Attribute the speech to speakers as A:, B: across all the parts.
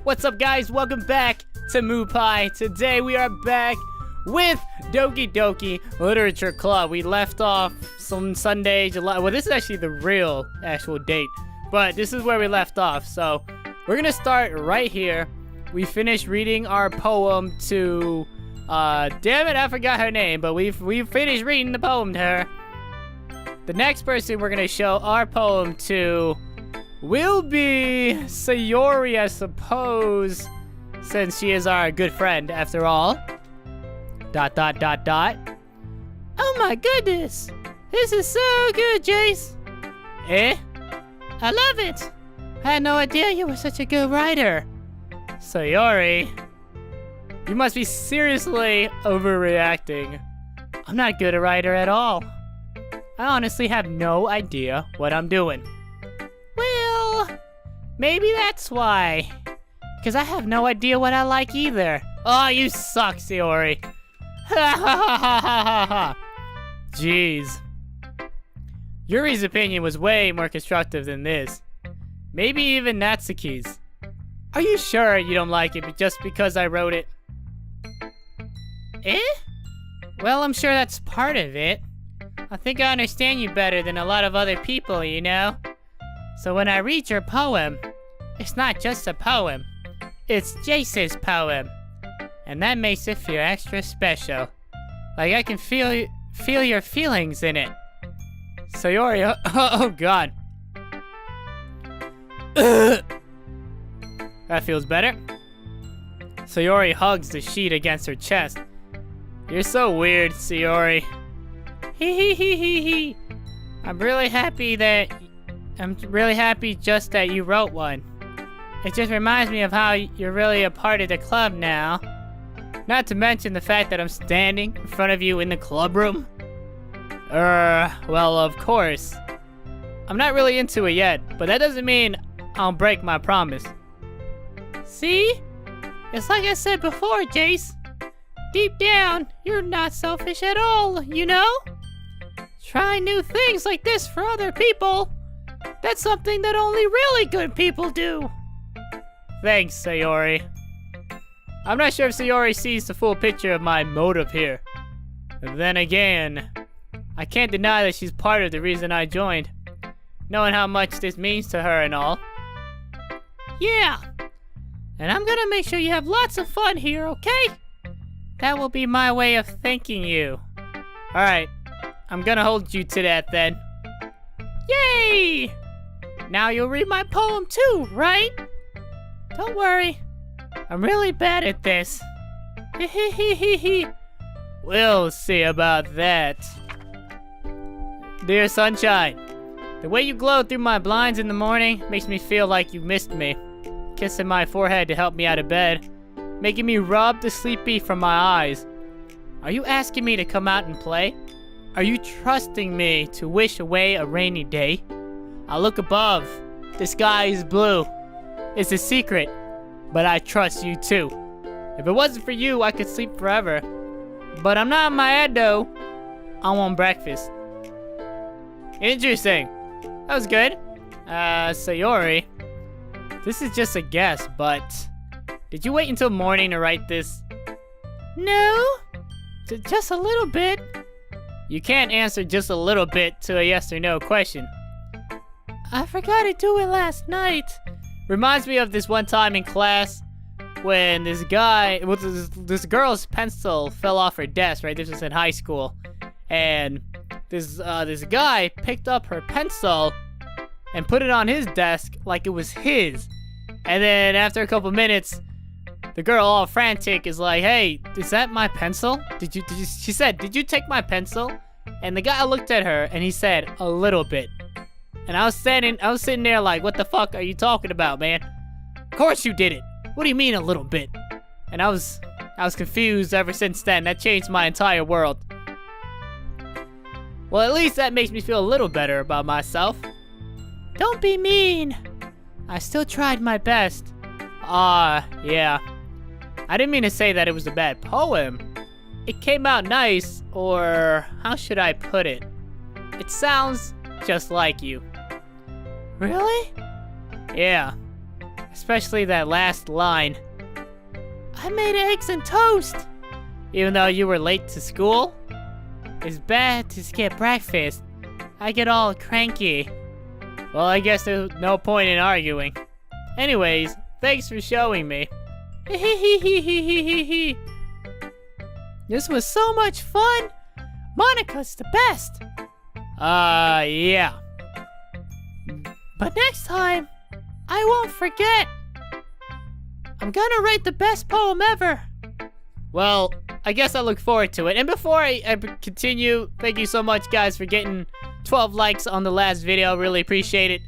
A: What's up, guys? Welcome back to Moo Pie. Today we are back with Doki Doki Literature Club. We left off some Sunday, July. Well, this is actually the actual date, but this is where we left off. So we're gonna start right here. We finished reading our poem to, damn it, I forgot her name, but we finished reading the poem to her. The next person we're gonna show our poem to will be Sayori, I suppose, since she is our good friend, after all. ... Oh my goodness! This is so good, Jace! Eh? I love it! I had no idea you were such a good writer. Sayori, you must be seriously overreacting. I'm not good a writer at all. I honestly have no idea what I'm doing. Well, maybe that's why. Because I have no idea what I like either. Oh, you suck, Sayori. Ha ha ha ha ha ha. Jeez. Yuri's opinion was way more constructive than this. Maybe even Natsuki's. Are you sure you don't like it just because I wrote it? Eh? Well, I'm sure that's part of it. I think I understand you better than a lot of other people, you know? So when I read your poem, it's not just a poem. It's Jace's poem. And that makes it feel extra special. Like I can feel your feelings in it. Sayori, oh god. That feels better. Sayori hugs the sheet against her chest. You're so weird, Sayori. Hee. I'm really happy just that you wrote one. It just reminds me of how you're really a part of the club now. Not to mention the fact that I'm standing in front of you in the club room. Well, of course. I'm not really into it yet, but that doesn't mean I'll break my promise. See? It's like I said before, Jace. Deep down, you're not selfish at all, you know? Trying new things like this for other people, that's something that only really good people do. Thanks, Sayori. I'm not sure if Sayori sees the full picture of my motive here. Then again, I can't deny that she's part of the reason I joined, knowing how much this means to her and all. Yeah, and I'm gonna make sure you have lots of fun here, okay? That will be my way of thanking you. Alright, I'm gonna hold you to that then. Yay! Now you'll read my poem too, right? Don't worry, I'm really bad at this. We'll see about that. Dear Sunshine, the way you glow through my blinds in the morning makes me feel like you missed me. Kissing my forehead to help me out of bed, making me rub the sleepy from my eyes. Are you asking me to come out and play? Are you trusting me to wish away a rainy day? I look above. The sky is blue. It's a secret, but I trust you too. If it wasn't for you, I could sleep forever. But I'm not in my head though. I want breakfast. Interesting. That was good. Sayori. This is just a guess, but did you wait until morning to write this? No. Just a little bit. You can't answer just a little bit to a yes or no question. I forgot to do it last night. Reminds me of this one time in class when this girl's pencil fell off her desk, right? This was in high school. And this guy picked up her pencil and put it on his desk like it was his. And then after a couple minutes, the girl, all frantic, is like, "Hey, is that my pencil? She said, did you take my pencil?" And the guy looked at her and he said, "A little bit." And I was sitting there like, what the fuck are you talking about, man? Of course you did it. What do you mean a little bit? And I was confused ever since then. That changed my entire world. Well, at least that makes me feel a little better about myself. Don't be mean. I still tried my best. Yeah. I didn't mean to say that it was a bad poem. It came out nice, or how should I put it? It sounds just like you. Really? Yeah. Especially that last line. I made eggs and toast! Even though you were late to school? It's bad to skip breakfast. I get all cranky. Well, I guess there's no point in arguing. Anyways, thanks for showing me. This was so much fun! Monica's the best! Yeah. But next time, I won't forget. I'm gonna write the best poem ever. Well, I guess I look forward to it. And before I continue, thank you so much, guys, for getting 12 likes on the last video. Really appreciate it.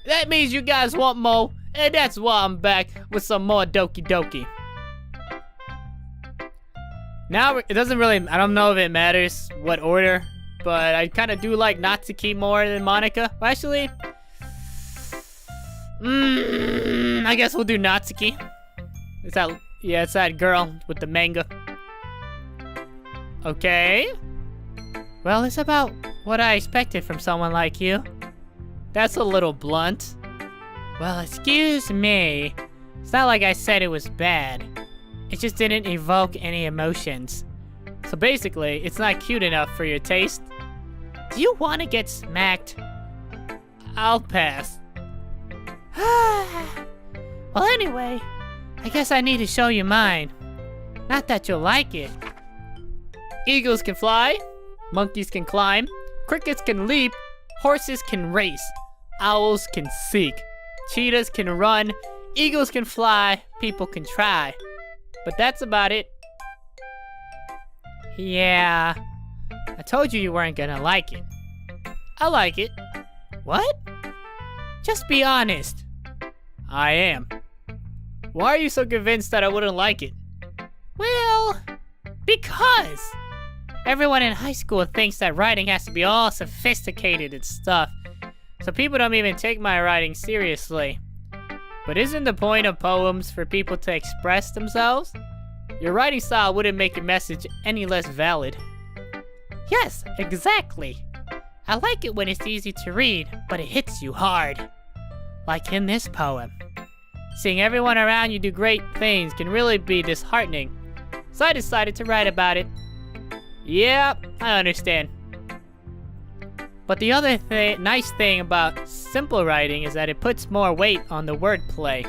A: That means you guys want more, and that's why I'm back with some more Doki Doki. Now, it doesn't really, I don't know if it matters what order, but I kind of do like Natsuki more than Monica. Well, actually, I guess we'll do Natsuki. It's that girl with the manga. Okay. Well, it's about what I expected from someone like you. That's a little blunt. Well, excuse me. It's not like I said it was bad. It just didn't evoke any emotions. So basically, it's not cute enough for your taste. Do you want to get smacked? I'll pass. Well, anyway, I guess I need to show you mine. Not that you'll like it. Eagles can fly, monkeys can climb, crickets can leap, horses can race, owls can seek, cheetahs can run, eagles can fly, people can try. But that's about it. Yeah, I told you weren't gonna like it. I like it. What? Just be honest. I am. Why are you so convinced that I wouldn't like it? Well, because everyone in high school thinks that writing has to be all sophisticated and stuff. So people don't even take my writing seriously. But isn't the point of poems for people to express themselves? Your writing style wouldn't make your message any less valid. Yes, exactly. I like it when it's easy to read, but it hits you hard. Like in this poem. Seeing everyone around you do great things can really be disheartening. So I decided to write about it. Yeah, I understand. But the other nice thing about simple writing is that it puts more weight on the wordplay.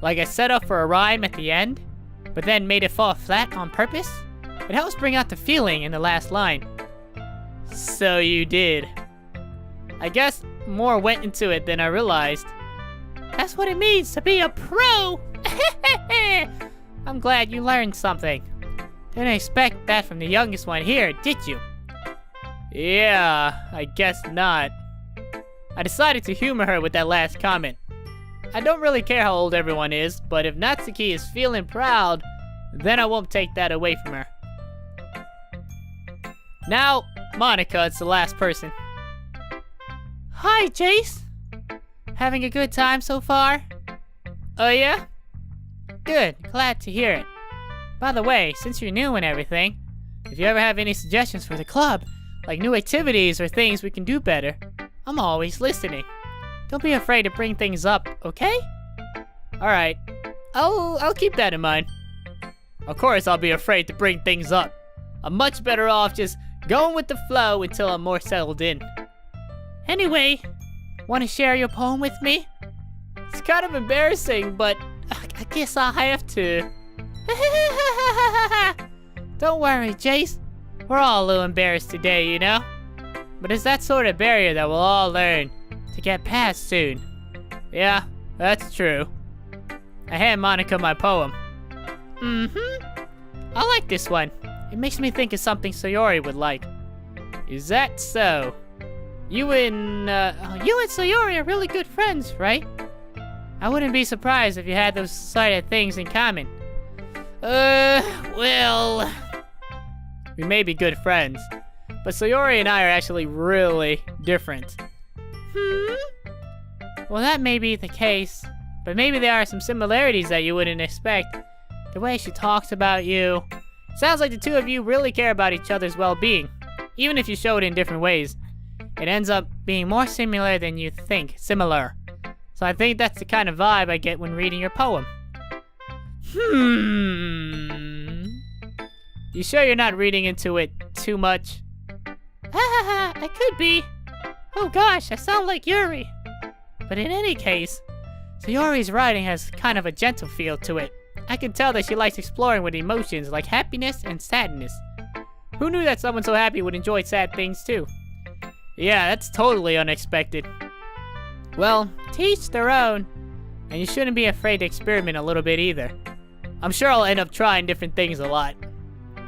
A: Like I set up for a rhyme at the end, but then made it fall flat on purpose. It helps bring out the feeling in the last line. So you did. I guess more went into it than I realized. That's what it means to be a pro! I'm glad you learned something. Didn't expect that from the youngest one here, did you? Yeah, I guess not. I decided to humor her with that last comment. I don't really care how old everyone is, but if Natsuki is feeling proud, then I won't take that away from her. Now, Monica is the last person. Hi, Jace. Having a good time so far? Oh yeah? Good, glad to hear it. By the way, since you're new and everything, if you ever have any suggestions for the club, like new activities or things we can do better, I'm always listening. Don't be afraid to bring things up, okay? Alright, I'll keep that in mind. Of course I'll be afraid to bring things up. I'm much better off just going with the flow until I'm more settled in. Anyway, want to share your poem with me? It's kind of embarrassing, but I guess I'll have to. Don't worry, Jace. We're all a little embarrassed today, you know? But it's that sort of barrier that we'll all learn to get past soon. Yeah, that's true. I hand Monica my poem. I like this one. It makes me think of something Sayori would like. Is that so? You and Sayori are really good friends, right? I wouldn't be surprised if you had those sort of things in common. Well... We may be good friends, but Sayori and I are actually really different. Well, that may be the case, but maybe there are some similarities that you wouldn't expect. The way she talks about you. Sounds like the two of you really care about each other's well-being, even if you show it in different ways. It ends up being more similar than you think. Similar. So I think that's the kind of vibe I get when reading your poem. You sure you're not reading into it too much? I could be. Oh gosh, I sound like Yuri. But in any case, Sayori's writing has kind of a gentle feel to it. I can tell that she likes exploring with emotions like happiness and sadness. Who knew that someone so happy would enjoy sad things too? Yeah, that's totally unexpected. Well, to each their own. And you shouldn't be afraid to experiment a little bit either. I'm sure I'll end up trying different things a lot.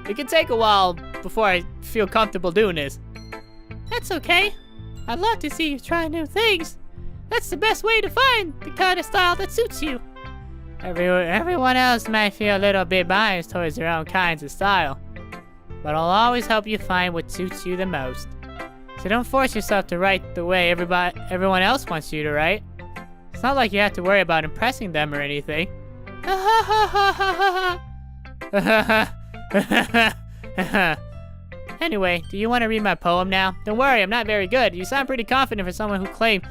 A: It can take a while before I feel comfortable doing this. That's okay. I'd love to see you try new things. That's the best way to find the kind of style that suits you. Everyone else might feel a little bit biased towards their own kinds of style, but I'll always help you find what suits you the most. So don't force yourself to write the way everyone else wants you to write. It's not like you have to worry about impressing them or anything. Anyway, do you want to read my poem now? Don't worry, I'm not very good. You sound pretty confident for someone who claims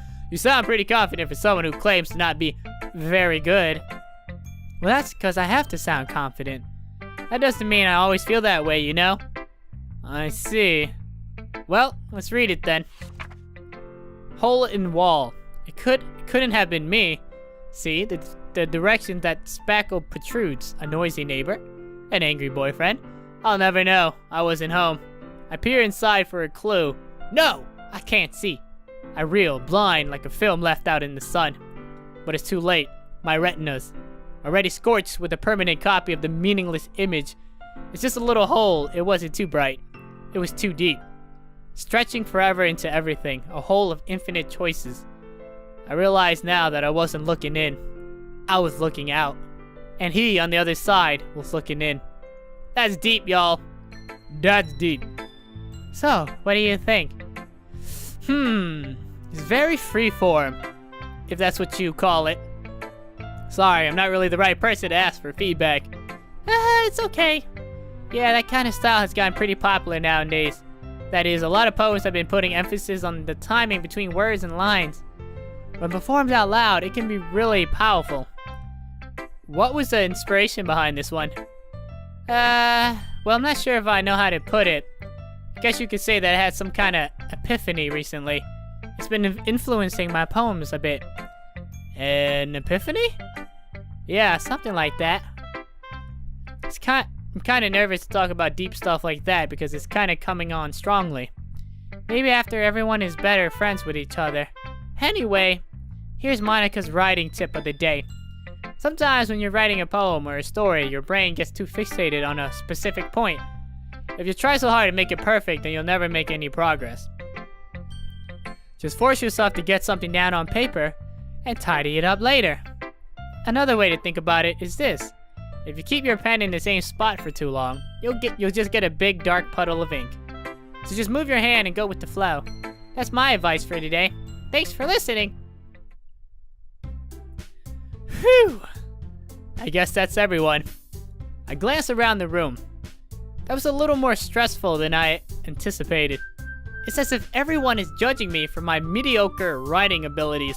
A: to not be very good. Well, that's because I have to sound confident. That doesn't mean I always feel that way, you know? I see. Well, let's read it then. Hole in wall. It couldn't have been me. See, the direction that spackle protrudes. A noisy neighbor. An angry boyfriend. I'll never know. I wasn't home. I peer inside for a clue. No! I can't see. I reel, blind like a film left out in the sun. But it's too late. My retinas, already scorched with a permanent copy of the meaningless image. It's just a little hole. It wasn't too bright. It was too deep. Stretching forever into everything. A hole of infinite choices. I realize now that I wasn't looking in. I was looking out. And he, on the other side, was looking in. That's deep, y'all. That's deep. So, what do you think? It's very freeform, if that's what you call it. Sorry, I'm not really the right person to ask for feedback. It's okay. Yeah, that kind of style has gotten pretty popular nowadays. That is, a lot of poets have been putting emphasis on the timing between words and lines. When performed out loud, it can be really powerful. What was the inspiration behind this one? Well, I'm not sure if I know how to put it. I guess you could say that I had some kind of epiphany recently. It's been influencing my poems a bit. An epiphany? Yeah, something like that. I'm kind of nervous to talk about deep stuff like that because it's kind of coming on strongly. Maybe after everyone is better friends with each other. Anyway, here's Monica's writing tip of the day. Sometimes when you're writing a poem or a story, your brain gets too fixated on a specific point. If you try so hard to make it perfect, then you'll never make any progress. Just force yourself to get something down on paper and tidy it up later. Another way to think about it is this. If you keep your pen in the same spot for too long, you'll just get a big dark puddle of ink. So just move your hand and go with the flow. That's my advice for today. Thanks for listening. Whew. I guess that's everyone. I glanced around the room. That was a little more stressful than I anticipated. It's as if everyone is judging me for my mediocre writing abilities.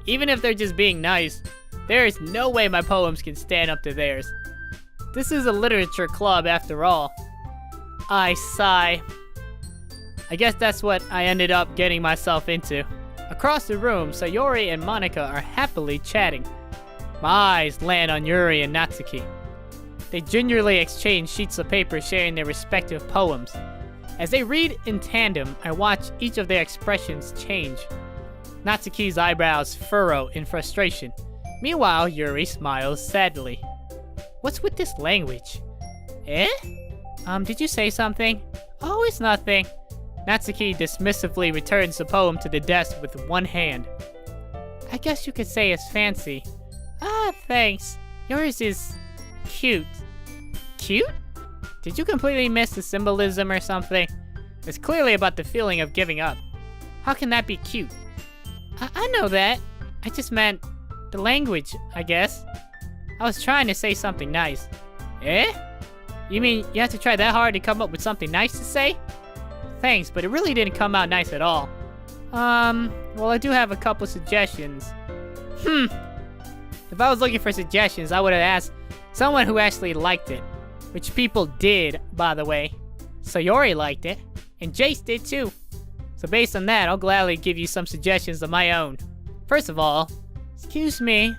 A: Even if they're just being nice, there is no way my poems can stand up to theirs. This is a literature club after all. I sigh. I guess that's what I ended up getting myself into. Across the room, Sayori and Monica are happily chatting. My eyes land on Yuri and Natsuki. They gingerly exchange sheets of paper sharing their respective poems. As they read in tandem, I watch each of their expressions change. Natsuki's eyebrows furrow in frustration. Meanwhile, Yuri smiles sadly. What's with this language? Eh? Did you say something? Oh, it's nothing. Natsuki dismissively returns the poem to the desk with one hand. I guess you could say it's fancy. Ah, thanks. Yours is cute. Cute? Did you completely miss the symbolism or something? It's clearly about the feeling of giving up. How can that be cute? I know that. I just meant the language, I guess. I was trying to say something nice. Eh? You mean you have to try that hard to come up with something nice to say? Thanks, but it really didn't come out nice at all. Well, I do have a couple suggestions. If I was looking for suggestions, I would have asked someone who actually liked it. Which people did, by the way. Sayori liked it, and Jace did too. So based on that, I'll gladly give you some suggestions of my own. First of all, excuse me,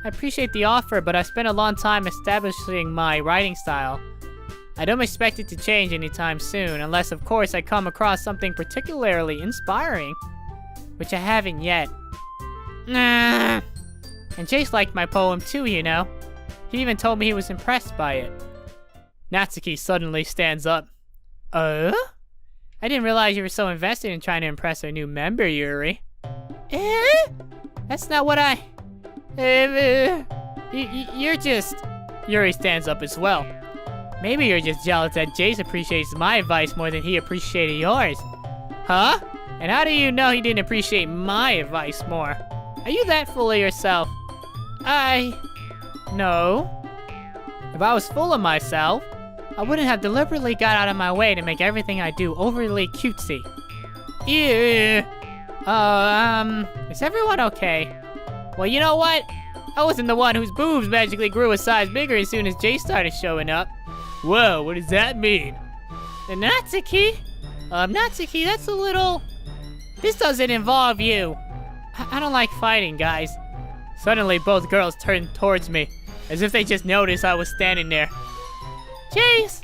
A: I appreciate the offer, but I've spent a long time establishing my writing style. I don't expect it to change anytime soon, unless of course I come across something particularly inspiring. Which I haven't yet. Nah. And Jace liked my poem too, you know. He even told me he was impressed by it. Natsuki suddenly stands up. I didn't realize you were so invested in trying to impress our new member, Yuri. That's not what I... You're just... Yuri stands up as well. Maybe you're just jealous that Jace appreciates my advice more than he appreciated yours. Huh? And how do you know he didn't appreciate my advice more? Are you that full of yourself? No. If I was full of myself, I wouldn't have deliberately got out of my way to make everything I do overly cutesy. Ew. Is everyone okay? Well, you know what? I wasn't the one whose boobs magically grew a size bigger as soon as Jay started showing up. Whoa, what does that mean? Natsuki? Natsuki, that's a little... This doesn't involve you. I don't like fighting, guys. Suddenly, both girls turned towards me, as if they just noticed I was standing there. Jace!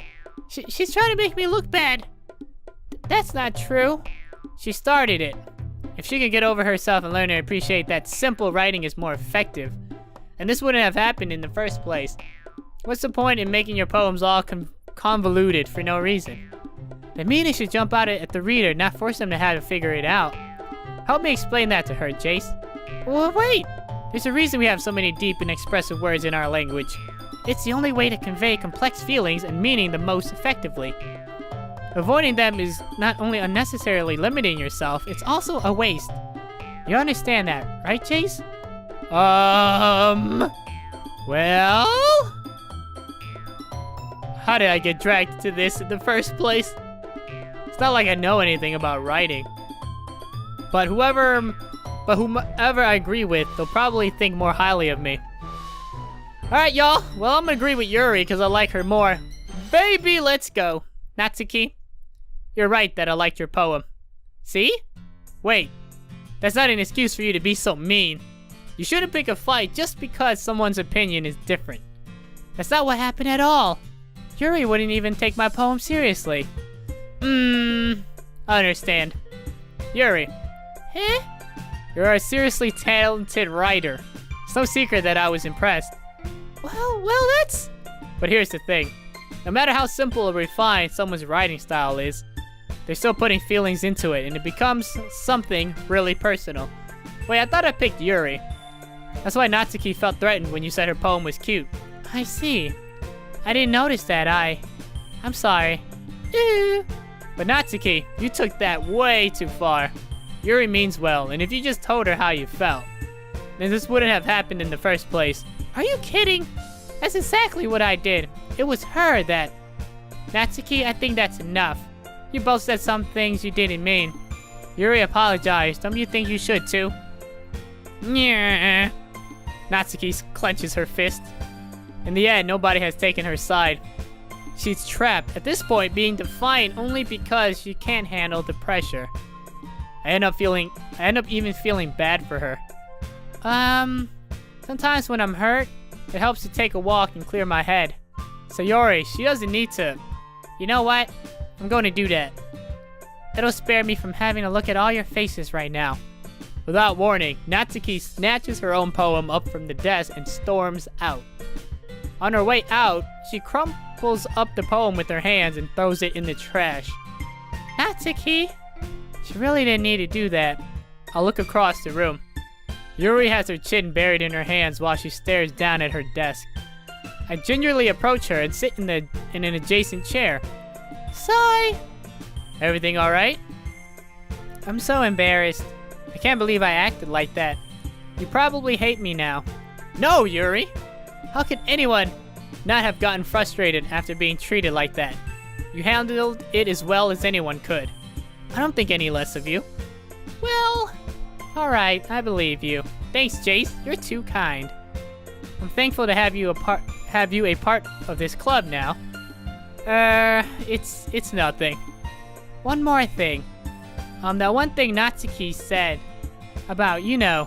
A: She's trying to make me look bad. That's not true. She started it. If she could get over herself and learn to appreciate that simple writing is more effective, and this wouldn't have happened in the first place. What's the point in making your poems all convoluted for no reason? The meaning should jump out at the reader, not force them to have to figure it out. Help me explain that to her, Jace. Well, wait! There's a reason we have so many deep and expressive words in our language. It's the only way to convey complex feelings and meaning the most effectively. Avoiding them is not only unnecessarily limiting yourself, it's also a waste. You understand that, right, Jace? Well? How did I get dragged to this in the first place? It's not like I know anything about writing. But whomever I agree with, they'll probably think more highly of me. Alright, y'all. Well, I'm gonna agree with Yuri because I like her more. Baby, let's go. Natsuki, you're right that I liked your poem. See? Wait. That's not an excuse for you to be so mean. You shouldn't pick a fight just because someone's opinion is different. That's not what happened at all. Yuri wouldn't even take my poem seriously. I understand. Yuri. You're a seriously talented writer. It's no secret that I was impressed. Well, that's... But here's the thing. No matter how simple or refined someone's writing style is, they're still putting feelings into it, and it becomes something really personal. Wait, I thought I picked Yuri. That's why Natsuki felt threatened when you said her poem was cute. I see. I didn't notice that. I'm sorry. But Natsuki, you took that way too far. Yuri means well, and if you just told her how you felt, then this wouldn't have happened in the first place. Are you kidding? That's exactly what I did. It was her that... Natsuki, I think that's enough. You both said some things you didn't mean. Yuri apologized. Don't you think you should too? Yeah. Natsuki clenches her fist. In the end, nobody has taken her side. She's trapped, at this point being defiant only because she can't handle the pressure. I end up even feeling bad for her. Sometimes when I'm hurt, it helps to take a walk and clear my head. Sayori, she doesn't need to. You know what? I'm going to do that. It'll spare me from having to look at all your faces right now. Without warning, Natsuki snatches her own poem up from the desk and storms out. On her way out, she crumples up the poem with her hands and throws it in the trash. Natsuki? She really didn't need to do that. I'll look across the room. Yuri has her chin buried in her hands while she stares down at her desk. I gingerly approach her and sit in an adjacent chair. Sigh. Everything alright? I'm so embarrassed. I can't believe I acted like that. You probably hate me now. No, Yuri! How could anyone not have gotten frustrated after being treated like that? You handled it as well as anyone could. I don't think any less of you. Well, alright, I believe you. Thanks, Jace. You're too kind. I'm thankful to have you a part of this club now. It's nothing. One more thing. That one thing Natsuki said about, I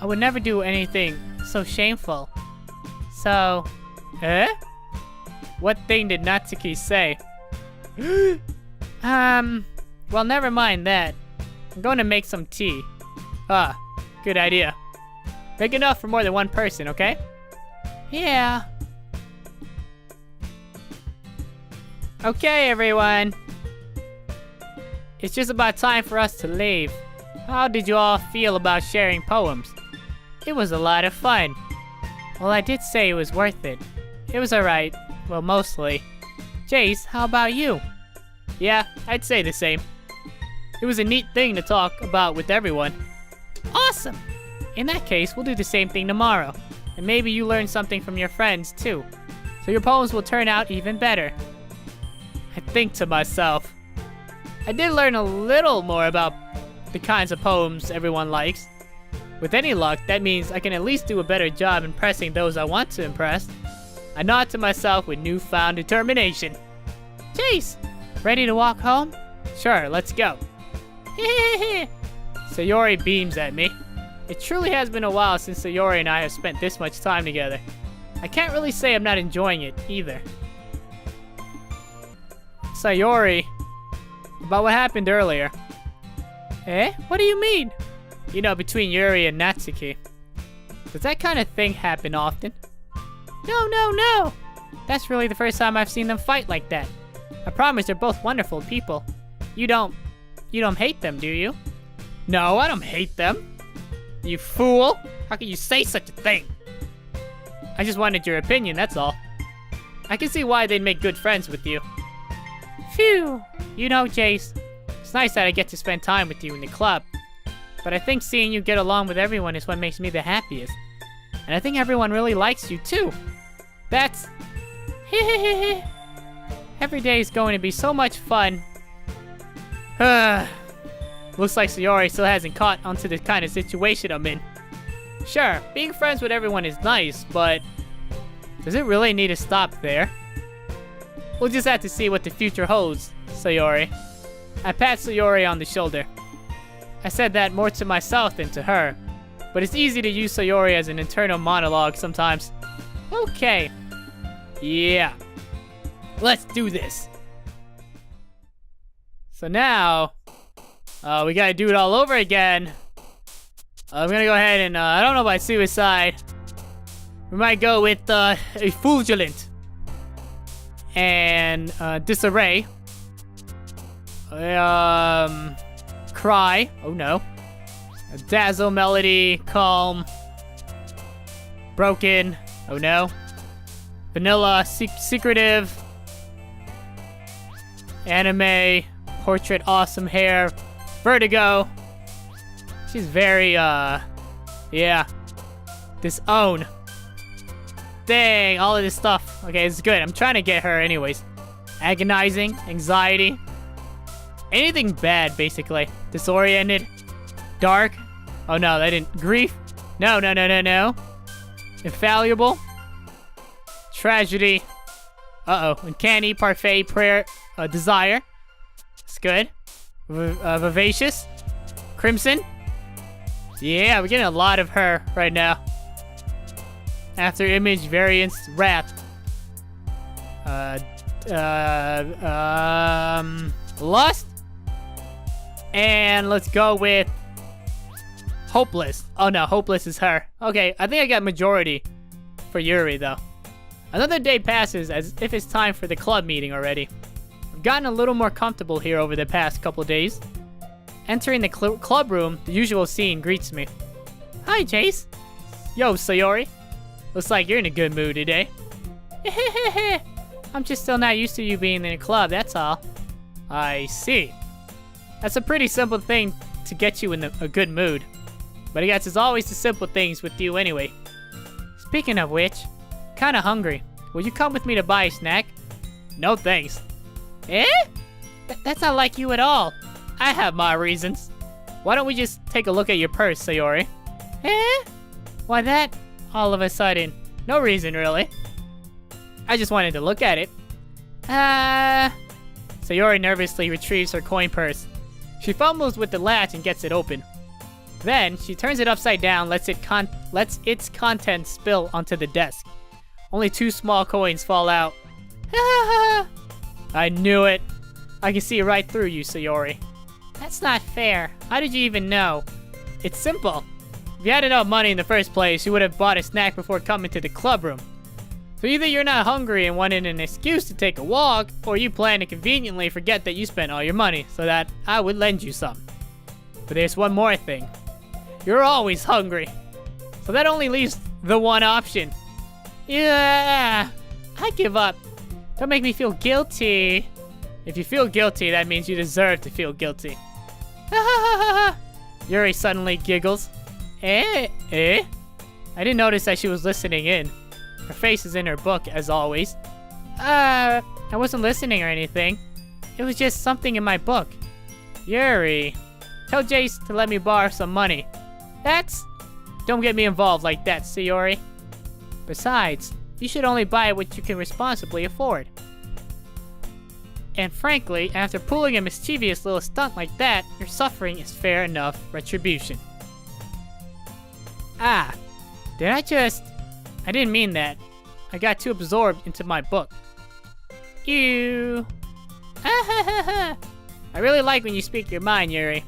A: would never do anything so shameful. So, what thing did Natsuki say? Well, never mind that. I'm going to make some tea. Good idea. Make enough for more than one person, okay? Yeah. Okay, everyone. It's just about time for us to leave. How did you all feel about sharing poems? It was a lot of fun. Well, I did say it was worth it. It was alright. Well, mostly. Jace, how about you? Yeah, I'd say the same. It was a neat thing to talk about with everyone. Awesome! In that case, we'll do the same thing tomorrow. And maybe you learn something from your friends, too. So your poems will turn out even better. I think to myself, I did learn a little more about the kinds of poems everyone likes. With any luck, that means I can at least do a better job impressing those I want to impress. I nod to myself with newfound determination. Jace, ready to walk home? Sure, let's go. Sayori beams at me. It truly has been a while since Sayori and I have spent this much time together. I can't really say I'm not enjoying it, either. Sayori, about what happened earlier. What do you mean? Between Yuri and Natsuki. Does that kind of thing happen often? No. That's really the first time I've seen them fight like that. I promise they're both wonderful people. You don't hate them, do you? No, I don't hate them. You fool! How can you say such a thing? I just wanted your opinion, that's all. I can see why they'd make good friends with you. Phew! Jace, it's nice that I get to spend time with you in the club. But I think seeing you get along with everyone is what makes me the happiest. And I think everyone really likes you, too. That's... Every day is going to be so much fun. Looks like Sayori still hasn't caught onto the kind of situation I'm in. Sure, being friends with everyone is nice, but... does it really need to stop there? We'll just have to see what the future holds, Sayori. I pat Sayori on the shoulder. I said that more to myself than to her, but it's easy to use Sayori as an internal monologue sometimes. Okay. Yeah. Let's do this. So now, we gotta do it all over again. I'm gonna go ahead and, I don't know about suicide. We might go with, effulgent. And, disarray. Cry. Oh no. Dazzle, melody, calm. Broken. Oh no. Vanilla, secretive. Anime. Portrait, awesome hair. Vertigo. She's very, yeah. Disown. Dang, all of this stuff. Okay, it's good. I'm trying to get her anyways. Agonizing, anxiety. Anything bad, basically. Disoriented. Dark. Oh no, that didn't. Grief. No. Infallible. Tragedy. Uh-oh. Uncanny, parfait, prayer, desire. It's good. Vivacious. Crimson. Yeah, we're getting a lot of her right now. After image, variance, wrath. Lust. And let's go with hopeless. Oh no, hopeless is her. Okay, I think I got majority for Yuri though. Another day passes as if it's time for the club meeting already. I've gotten a little more comfortable here over the past couple days. Entering the club room, the usual scene greets me. Hi, Jace. Yo, Sayori. Looks like you're in a good mood today. I'm just still not used to you being in a club, that's all. I see. That's a pretty simple thing to get you in a good mood. But I guess it's always the simple things with you anyway. Speaking of which, kinda hungry. Will you come with me to buy a snack? No thanks. That's not like you at all. I have my reasons. Why don't we just take a look at your purse, Sayori? Why that? All of a sudden. No reason, really. I just wanted to look at it. Sayori nervously retrieves her coin purse. She fumbles with the latch and gets it open. Then, she turns it upside down, lets its contents spill onto the desk. Only 2 small coins fall out. I knew it. I can see right through you, Sayori. That's not fair. How did you even know? It's simple. If you had enough money in the first place, you would have bought a snack before coming to the club room. So either you're not hungry and wanted an excuse to take a walk, or you plan to conveniently forget that you spent all your money so that I would lend you some. But there's one more thing. You're always hungry. So that only leaves the one option. Yeah, I give up. Don't make me feel guilty. If you feel guilty, that means you deserve to feel guilty. Yuri suddenly giggles. Eh? I didn't notice that she was listening in. Her face is in her book, as always. I wasn't listening or anything. It was just something in my book. Yuri, tell Jace to let me borrow some money. Don't get me involved like that, Sayori. Besides, you should only buy what you can responsibly afford. And frankly, after pulling a mischievous little stunt like that, your suffering is fair enough retribution. I didn't mean that. I got too absorbed into my book. Ew. I really like when you speak your mind, Yuri.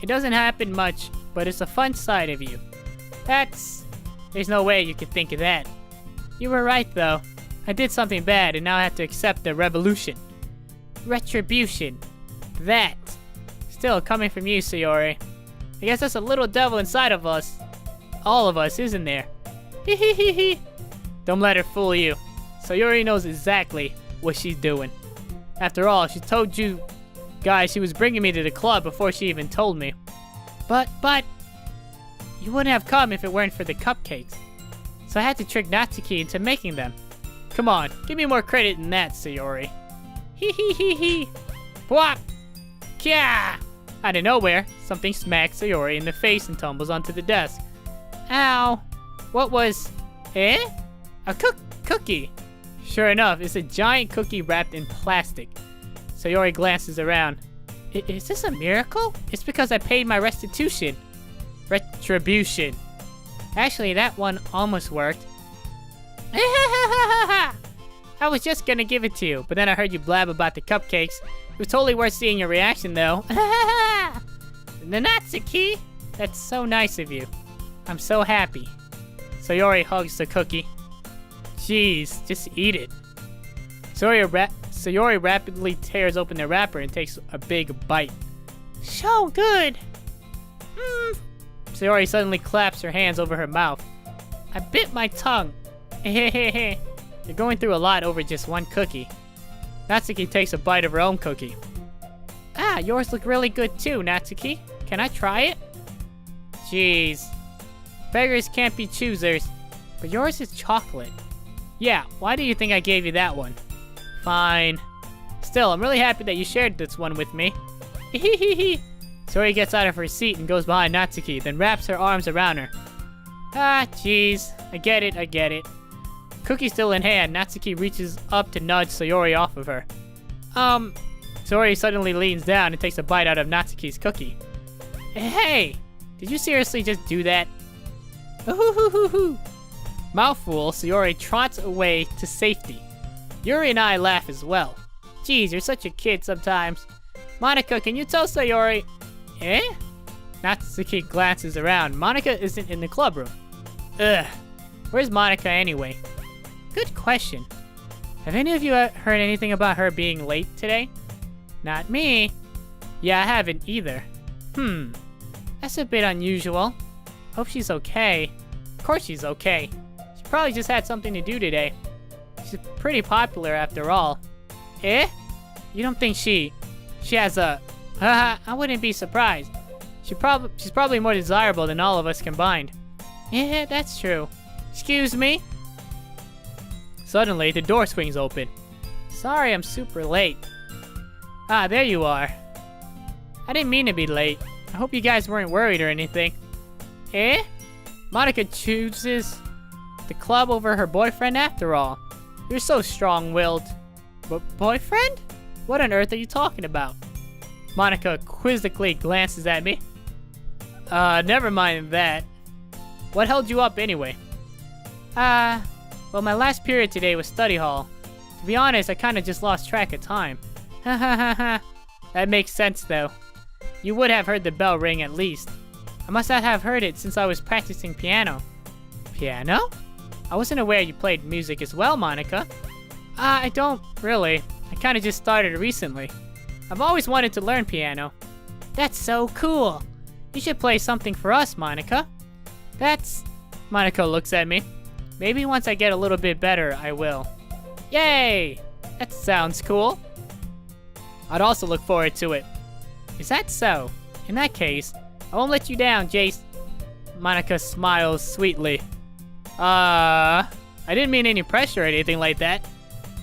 A: It doesn't happen much, but it's a fun side of you. There's no way you could think of that. You were right, though. I did something bad, and now I have to accept the revolution. Retribution. That. Still, coming from you, Sayori. I guess that's a little devil inside of us. All of us, isn't there? Hehehehe. Don't let her fool you. Sayori knows exactly what she's doing. After all, she told you guys she was bringing me to the club before she even told me. But, you wouldn't have come if it weren't for the cupcakes. So I had to trick Natsuki into making them. Come on, give me more credit than that, Sayori. Hee. Whop! Kya! Out of nowhere, something smacks Sayori in the face and tumbles onto the desk. Ow! What was... A cookie! Sure enough, it's a giant cookie wrapped in plastic. Sayori glances around. Is this a miracle? It's because I paid my restitution. Retribution. Actually, that one almost worked. I was just gonna give it to you, but then I heard you blab about the cupcakes. It was totally worth seeing your reaction, though. Natsuki! That's so nice of you. I'm so happy. Sayori hugs the cookie. Jeez, just eat it. Sayori rapidly tears open the wrapper and takes a big bite. So good! Sayori suddenly claps her hands over her mouth. I bit my tongue. You're going through a lot over just one cookie. Natsuki takes a bite of her own cookie. Yours look really good too, Natsuki. Can I try it? Jeez. Beggars can't be choosers, but yours is chocolate. Yeah, why do you think I gave you that one? Fine. Still, I'm really happy that you shared this one with me. Sayori gets out of her seat and goes behind Natsuki, then wraps her arms around her. Jeez. I get it. Cookie still in hand, Natsuki reaches up to nudge Sayori off of her. Sayori suddenly leans down and takes a bite out of Natsuki's cookie. Hey! Did you seriously just do that? Mouthful, Sayori trots away to safety. Yuri and I laugh as well. Geez, you're such a kid sometimes. Monica, can you tell Sayori? Natsuki glances around. Monica isn't in the club room. Where's Monica anyway? Good question. Have any of you heard anything about her being late today? Not me. Yeah, I haven't either. That's a bit unusual. Hope she's okay. Of course she's okay. She probably just had something to do today. She's pretty popular after all. You don't think she has a... I wouldn't be surprised. She's probably more desirable than all of us combined. Yeah, that's true. Excuse me? Suddenly, the door swings open. Sorry I'm super late. There you are. I didn't mean to be late. I hope you guys weren't worried or anything. Monica chooses the club over her boyfriend after all. You're so strong-willed. But boyfriend? What on earth are you talking about? Monica quizzically glances at me. Never mind that. What held you up anyway? Well, my last period today was study hall. To be honest, I kinda just lost track of time. Ha ha ha ha. That makes sense though. You would have heard the bell ring at least. I must not have heard it since I was practicing piano. Piano? I wasn't aware you played music as well, Monica. I don't really. I kinda just started recently. I've always wanted to learn piano. That's so cool. You should play something for us, Monica. Monica looks at me. Maybe once I get a little bit better, I will. Yay! That sounds cool. I'd also look forward to it. Is that so? In that case, I won't let you down, Jace. Monica smiles sweetly. I didn't mean any pressure or anything like that.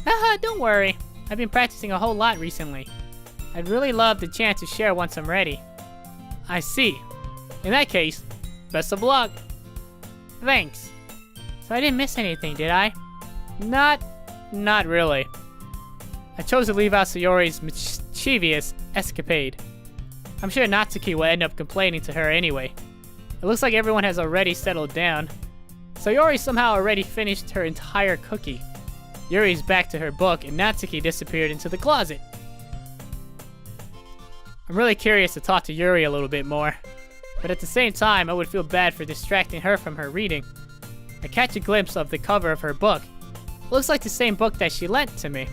A: Haha, don't worry. I've been practicing a whole lot recently. I'd really love the chance to share once I'm ready. I see. In that case, best of luck. Thanks. So I didn't miss anything, did I? Not really. I chose to leave out Sayori's mischievous escapade. I'm sure Natsuki will end up complaining to her anyway. It looks like everyone has already settled down. Sayori somehow already finished her entire cookie. Yuri's back to her book and Natsuki disappeared into the closet. I'm really curious to talk to Yuri a little bit more, but at the same time I would feel bad for distracting her from her reading. I catch a glimpse of the cover of her book. It looks like the same book that she lent to me.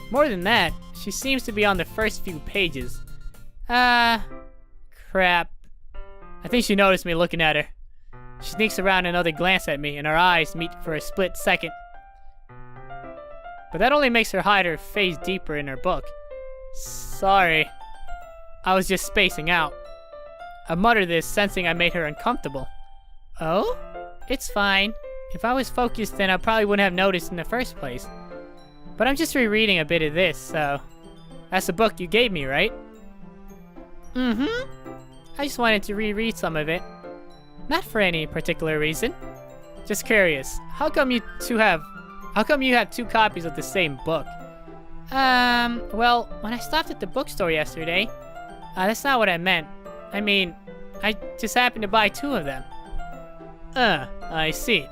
A: More than that, she seems to be on the first few pages. Crap. I think she noticed me looking at her. She sneaks around another glance at me and our eyes meet for a split second. But that only makes her hide her face deeper in her book. Sorry. I was just spacing out. I muttered this, sensing I made her uncomfortable. Oh? It's fine. If I was focused, then I probably wouldn't have noticed in the first place. But I'm just rereading a bit of this, so... That's the book you gave me, right? Mm-hmm. I just wanted to reread some of it. Not for any particular reason. Just curious, how come you have two copies of the same book? Well, when I stopped at the bookstore yesterday, that's not what I meant. I mean, I just happened to buy two of them. I see.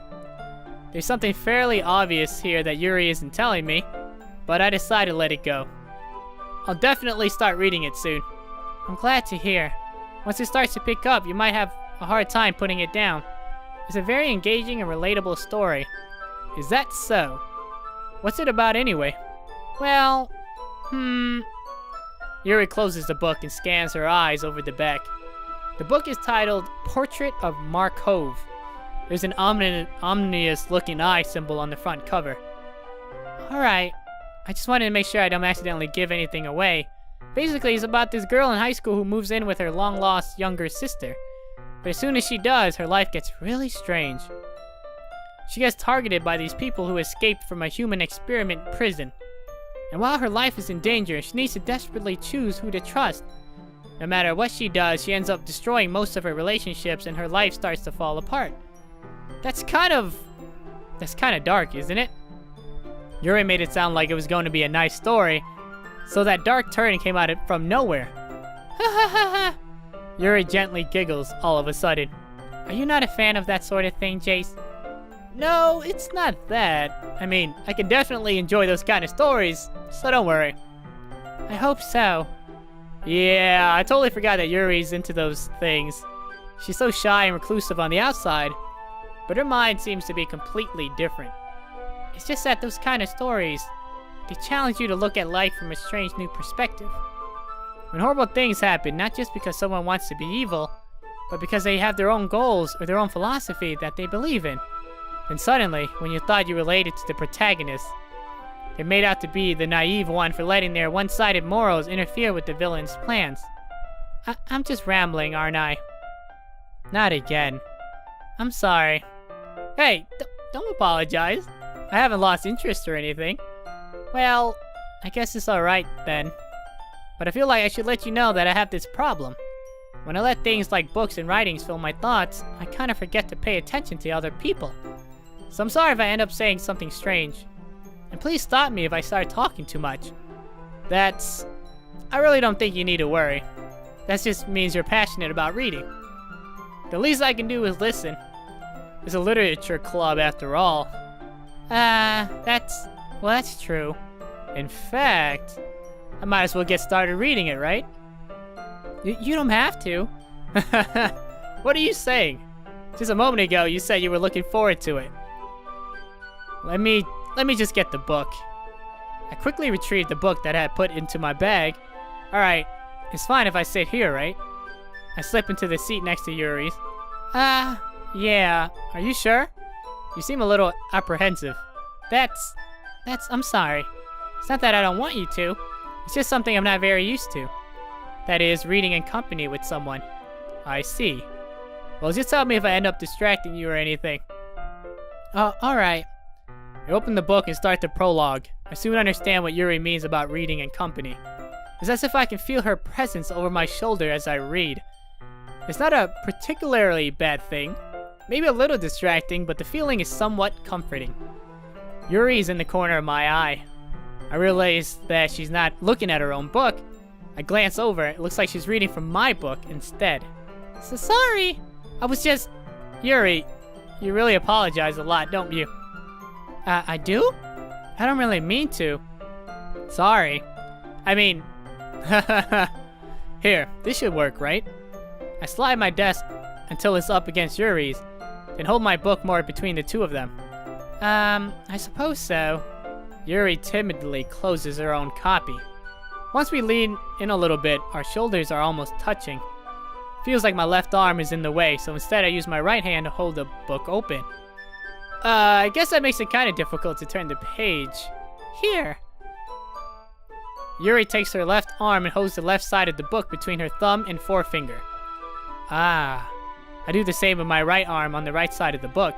A: There's something fairly obvious here that Yuri isn't telling me, but I decided to let it go. I'll definitely start reading it soon. I'm glad to hear. Once it starts to pick up, you might have a hard time putting it down. It's a very engaging and relatable story. Is that so? What's it about anyway? Well, Yuri closes the book and scans her eyes over the back. The book is titled Portrait of Markov. There's an ominous-looking eye symbol on the front cover. Alright, I just wanted to make sure I don't accidentally give anything away. Basically, it's about this girl in high school who moves in with her long-lost younger sister. But as soon as she does, her life gets really strange. She gets targeted by these people who escaped from a human experiment prison. And while her life is in danger, she needs to desperately choose who to trust. No matter what she does, she ends up destroying most of her relationships and her life starts to fall apart. That's kind of dark, isn't it? Yuri made it sound like it was going to be a nice story, so that dark turn came out from nowhere. Ha ha ha ha! Yuri gently giggles all of a sudden. Are you not a fan of that sort of thing, Jace? No, it's not that. I mean, I can definitely enjoy those kind of stories, so don't worry. I hope so. Yeah, I totally forgot that Yuri's into those things. She's so shy and reclusive on the outside, but her mind seems to be completely different. It's just that those kind of stories, they challenge you to look at life from a strange new perspective. When horrible things happen, not just because someone wants to be evil, but because they have their own goals or their own philosophy that they believe in. Then suddenly, when you thought you related to the protagonist, they made out to be the naive one for letting their one-sided morals interfere with the villain's plans. I'm just rambling, aren't I? Not again. I'm sorry. Hey, don't apologize. I haven't lost interest or anything. Well, I guess it's alright then. But I feel like I should let you know that I have this problem. When I let things like books and writings fill my thoughts, I kind of forget to pay attention to other people. So I'm sorry if I end up saying something strange. And please stop me if I start talking too much. I really don't think you need to worry. That just means you're passionate about reading. The least I can do is listen. It's a literature club after all. That's true. In fact, I might as well get started reading it, right? You don't have to. What are you saying? Just a moment ago, you said you were looking forward to it. Let me just get the book. I quickly retrieved the book that I had put into my bag. Alright, it's fine if I sit here, right? I slip into the seat next to Yuri's. Yeah. Are you sure? You seem a little apprehensive. I'm sorry. It's not that I don't want you to. It's just something I'm not very used to. That is, reading in company with someone. I see. Well, just tell me if I end up distracting you or anything. Alright. I open the book and start the prologue. I soon understand what Yuri means about reading in company. It's as if I can feel her presence over my shoulder as I read. It's not a particularly bad thing. Maybe a little distracting, but the feeling is somewhat comforting. Yuri is in the corner of my eye. I realize that she's not looking at her own book. I glance over. It looks like she's reading from my book instead. So sorry. I was just... Yuri, you really apologize a lot, don't you? I do? I don't really mean to. Sorry. I mean... Here, this should work, right? I slide my desk until it's up against Yuri's, then hold my book more between the two of them. I suppose so. Yuri timidly closes her own copy. Once we lean in a little bit, our shoulders are almost touching. Feels like my left arm is in the way, so instead I use my right hand to hold the book open. I guess that makes it kind of difficult to turn the page. Here. Yuri takes her left arm and holds the left side of the book between her thumb and forefinger. I do the same with my right arm on the right side of the book.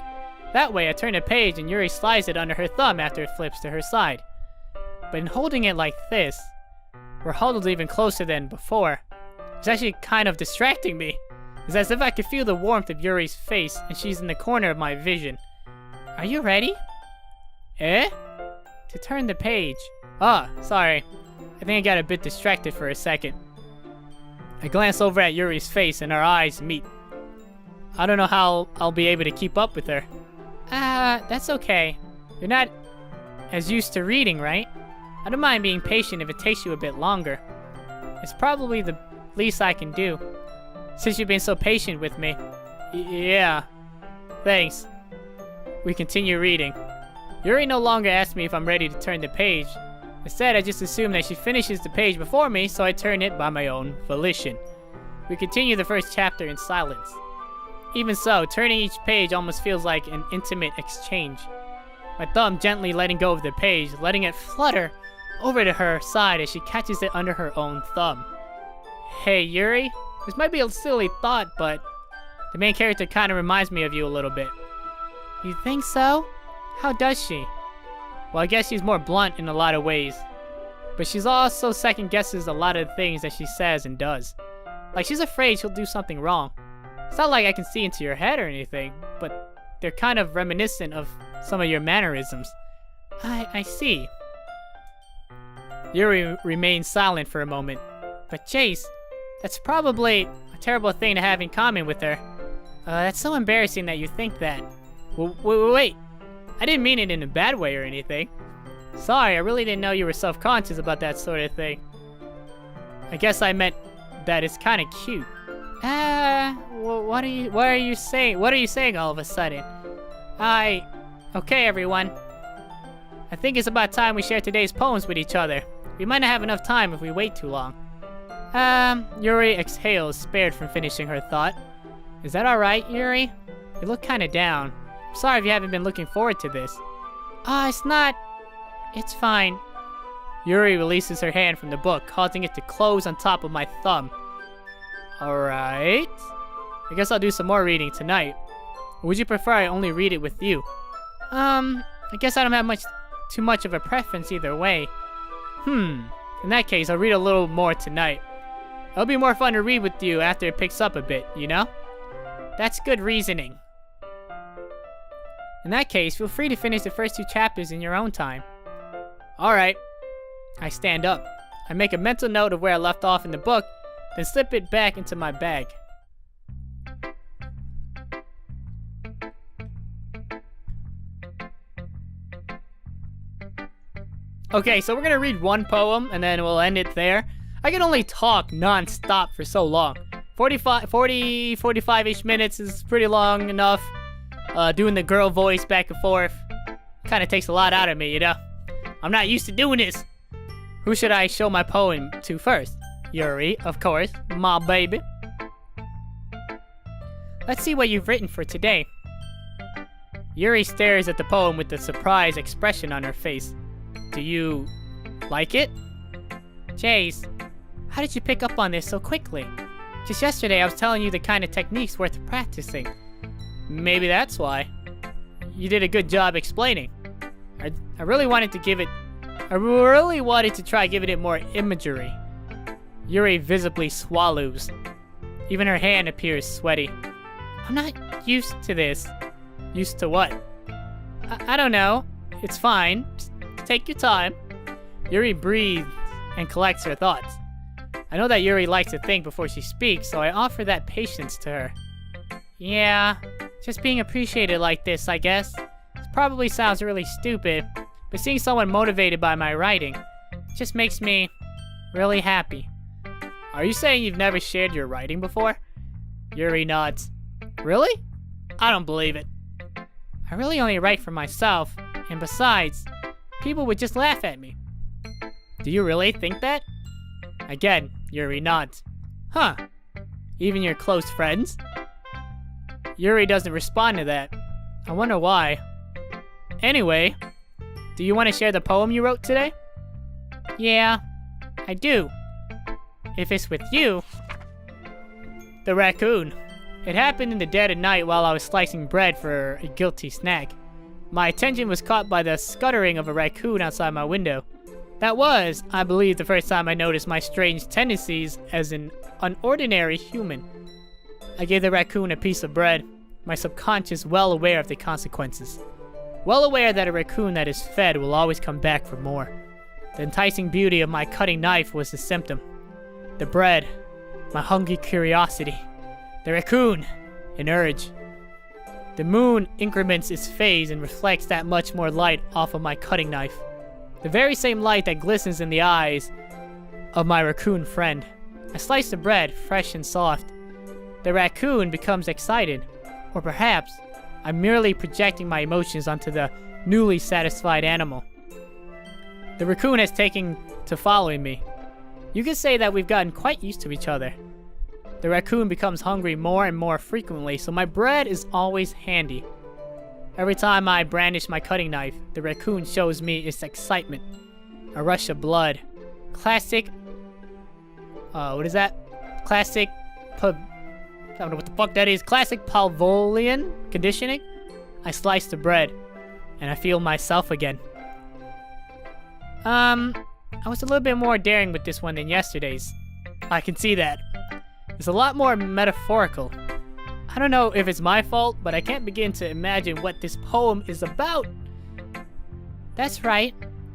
A: That way I turn the page and Yuri slides it under her thumb after it flips to her side. But in holding it like this, we're huddled even closer than before. It's actually kind of distracting me. It's as if I could feel the warmth of Yuri's face and she's in the corner of my vision. Are you ready? Eh? To turn the page. Sorry. I think I got a bit distracted for a second. I glance over at Yuri's face and our eyes meet. I don't know how I'll be able to keep up with her. That's okay. You're not as used to reading, right? I don't mind being patient if it takes you a bit longer. It's probably the least I can do, since you've been so patient with me. Yeah. Thanks. We continue reading. Yuri no longer asks me if I'm ready to turn the page. Instead, I just assume that she finishes the page before me, so I turn it by my own volition. We continue the first chapter in silence. Even so, turning each page almost feels like an intimate exchange. My thumb gently letting go of the page, letting it flutter over to her side as she catches it under her own thumb. Hey, Yuri, this might be a silly thought, but the main character kind of reminds me of you a little bit. You think so? How does she? Well, I guess she's more blunt in a lot of ways. But she's also second guesses a lot of the things that she says and does. Like she's afraid she'll do something wrong. It's not like I can see into your head or anything, but they're kind of reminiscent of some of your mannerisms. I see. Yuri remains silent for a moment. But Chase, that's probably a terrible thing to have in common with her. That's so embarrassing that you think that. Wait. I didn't mean it in a bad way or anything. Sorry, I really didn't know you were self-conscious about that sort of thing. I guess I meant that it's kind of cute. What are you saying? What are you saying all of a sudden? Okay, everyone. I think it's about time we share today's poems with each other. We might not have enough time if we wait too long. Yuri exhales, spared from finishing her thought. Is that alright, Yuri? You look kinda down. I'm sorry if you haven't been looking forward to this. It's not. It's fine. Yuri releases her hand from the book, causing it to close on top of my thumb. Alright. I guess I'll do some more reading tonight. Or would you prefer I only read it with you? I guess I don't have too much of a preference either way. In that case, I'll read a little more tonight. It'll be more fun to read with you after it picks up a bit, you know? That's good reasoning. In that case, feel free to finish the first 2 chapters in your own time. Alright. I stand up. I make a mental note of where I left off in the book, then slip it back into my bag. Okay, so we're gonna read 1 poem, and then we'll end it there. I can only talk non-stop for so long. 45-ish minutes is pretty long enough. Doing the girl voice back and forth kind of takes a lot out of me, you know? I'm not used to doing this. Who should I show my poem to first? Yuri, of course, my baby. Let's see what you've written for today. Yuri stares at the poem with a surprised expression on her face. Do you like it? Jace, how did you pick up on this so quickly? Just yesterday I was telling you the kind of techniques worth practicing. Maybe that's why. You did a good job explaining. I really wanted to try giving it more imagery. Yuri visibly swallows. Even her hand appears sweaty. I'm not used to this. Used to what? I don't know. It's fine. Just take your time. Yuri breathes and collects her thoughts. I know that Yuri likes to think before she speaks, so I offer that patience to her. Yeah, just being appreciated like this, I guess. This probably sounds really stupid, but seeing someone motivated by my writing just makes me really happy. Are you saying you've never shared your writing before? Yuri nods. Really? I don't believe it. I really only write for myself, and besides, people would just laugh at me. Do you really think that? Again, Yuri nods. Huh. Even your close friends? Yuri doesn't respond to that. I wonder why. Anyway, do you want to share the poem you wrote today? Yeah, I do. If it's with you. The raccoon. It happened in the dead of night while I was slicing bread for a guilty snack. My attention was caught by the scuttering of a raccoon outside my window. That was, I believe, the first time I noticed my strange tendencies as an unordinary human. I gave the raccoon a piece of bread, my subconscious well aware of the consequences. Well aware that a raccoon that is fed will always come back for more. The enticing beauty of my cutting knife was the symptom. The bread, my hungry curiosity. The raccoon, an urge. The moon increments its phase and reflects that much more light off of my cutting knife. The very same light that glistens in the eyes of my raccoon friend. I slice the bread, fresh and soft. The raccoon becomes excited. Or perhaps, I'm merely projecting my emotions onto the newly satisfied animal. The raccoon has taken to following me. You could say that we've gotten quite used to each other. The raccoon becomes hungry more and more frequently, so my bread is always handy. Every time I brandish my cutting knife, the raccoon shows me its excitement. A rush of blood. Classic... what is that? Classic... I don't know what the fuck that is. Classic Pavlovian conditioning? I slice the bread, and I feel myself again. I was a little bit more daring with this one than yesterday's. I can see that. It's a lot more metaphorical. I don't know if it's my fault, but I can't begin to imagine what this poem is about. That's right.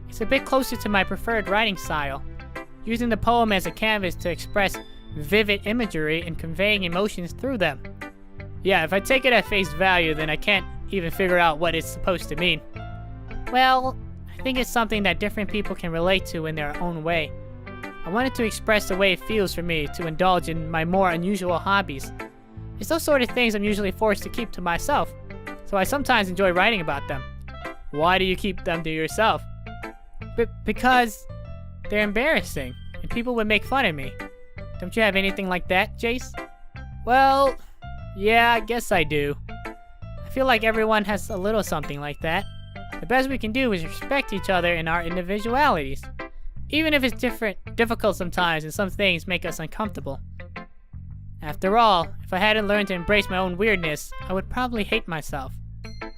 A: It's a bit closer to my preferred writing style, using the poem as a canvas to express vivid imagery and conveying emotions through them. Yeah, if I take it at face value, then I can't even figure out what it's supposed to mean. Well, I think it's something that different people can relate to in their own way. I wanted to express the way it feels for me to indulge in my more unusual hobbies. It's those sort of things I'm usually forced to keep to myself, so I sometimes enjoy writing about them. Why do you keep them to yourself? Because they're embarrassing, and people would make fun of me. Don't you have anything like that, Jace? Well, yeah, I guess I do. I feel like everyone has a little something like that. The best we can do is respect each other in our individualities. Even if it's difficult sometimes and some things make us uncomfortable. After all, if I hadn't learned to embrace my own weirdness, I would probably hate myself.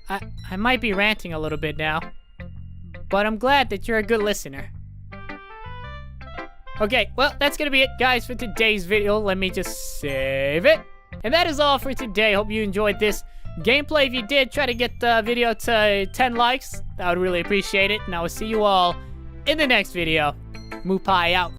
A: I might be ranting a little bit now, but I'm glad that you're a good listener. Okay, well, that's gonna be it, guys, for today's video. Let me just save it. And that is all for today. Hope you enjoyed this gameplay. If you did, try to get the video to 10 likes. I would really appreciate it. And I will see you all in the next video. Moopai out.